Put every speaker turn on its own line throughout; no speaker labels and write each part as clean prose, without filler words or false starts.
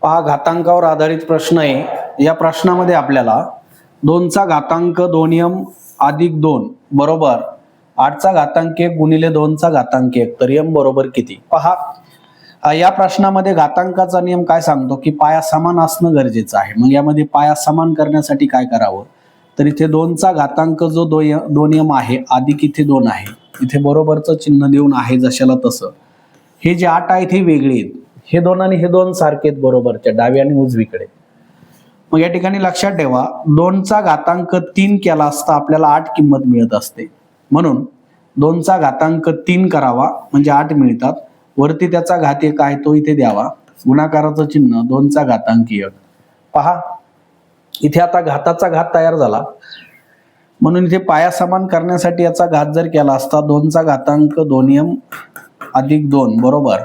पहा, घातांकावर आधारित प्रश्न आहे। या प्रश्नामध्ये आपल्याला 2 चा घातांक 2m अधिक 2 बरोबर 8 चा घातांक 1 गुणिले 2 चा घातांक 1 तर m बरोबर किती। पहा, या प्रश्नामध्ये घातांकाचा नियम काय सांगतो की पाया समान असणं गरजेचं आहे। मग यामध्ये पाया समान करण्यासाठी काय करावं, तर इथे 2 चा घातांक जो 2m आहे अधिक इथे 2 आहे, इथे बरोबरचं चिन्ह देऊन आहे जशाला तसं। हे जे 8 आहेत हे वेगळे आहेत, हे 2 आणि हे 2 सारखे आहेत बरोबरच्या डावी आणि उजवीकडे। मग या ठिकाणी लक्षात ठेवा 2 चा घातांक 3 केला असता आपल्याला 8 किंमत मिळत असते, म्हणून 2 चा घातांक 3 करावा म्हणजे 8 मिळतात। वरती त्याचा घात 1 आहे तो इथे द्यावा, गुणाकाराचं चिन्ह 2 चा घातांक 1। पहा, इथे आता घाताचा घात तयार झाला, म्हणून इथे पाया समान करण्यासाठी याचा घात जर केला असता 2 चा घातांक 2m अधिक 2 बरोबर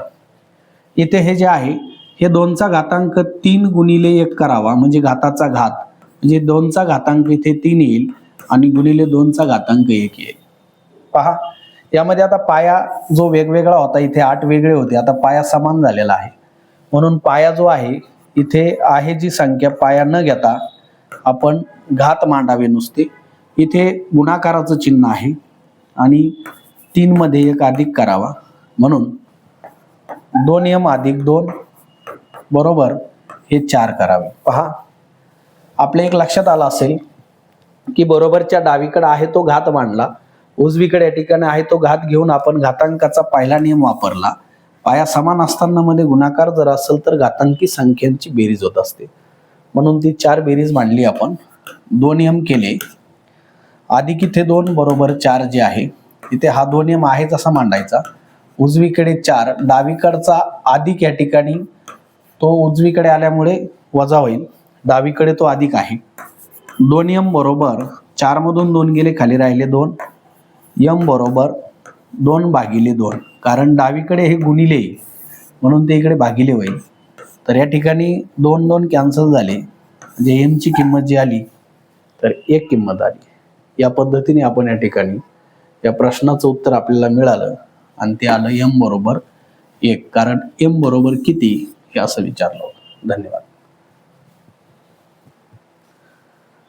इथे हे जे आहे हे 2 चा घातांक 3 गुणिले 1 करावा म्हणजे घाताचा घात, म्हणजे 2 चा घातांक इथे 3 येईल आणि गुणिले 2 चा घातांक 1 येईल। पहा, यामध्ये आता पाया जो वेगवेगळा होता इथे 8 वेगळे होते, आता पाया समान झालेला आहे, म्हणून पाया जो आहे इथे आहे जी संख्या पाया न घेता आपण घात मांडावे नुसते। इथे गुणाकाराचं चिन्ह आहे आणि 3 मध्ये 1 अधिक करावा, म्हणून 2m अधिक 2 बरोबर हे 4 करावे। पहा, आपल्या एक लक्षात आलं असेल की बरोबरच्या डावीकडे आहे तो घात मांडला, उजवीकडे या ठिकाणी आहे तो घात घेऊन आपण घातांकाचा पहिला नियम वापरला। पाया समान असताना मध्ये गुणाकार जर असेल तर घातांकी संख्यांची बेरीज होत असते, म्हणून ती 4 बेरीज मांडली आपण। 2m केले अधिक इथे 2 बरोबर 4 जे आहे इथे हा 2m आहे तसा मांडायचा, उजवीकडे 4 डावीकडचा अधिक या ठिकाणी तो उजवीकडे आल्यामुळे वजा होईल, डावीकडे तो अधिक आहे। 2m बरोबर 4 मधून 2 गेले खाली राहिले 2, m बरोबर 2 भागिले 2, कारण डावीकडे हे गुणिले म्हणून ते इकडे भागिले होईल, तर या ठिकाणी 2 2 कॅन्सल झाले, म्हणजे m ची किंमत जी आली तर 1 किंमत आली। या पद्धतीने आपण या ठिकाणी या प्रश्नाचं उत्तर आपल्याला मिळालं आणि ते आलं m बरोबर 1, कारण m बरोबर किती हे असं विचारलं होतं। धन्यवाद।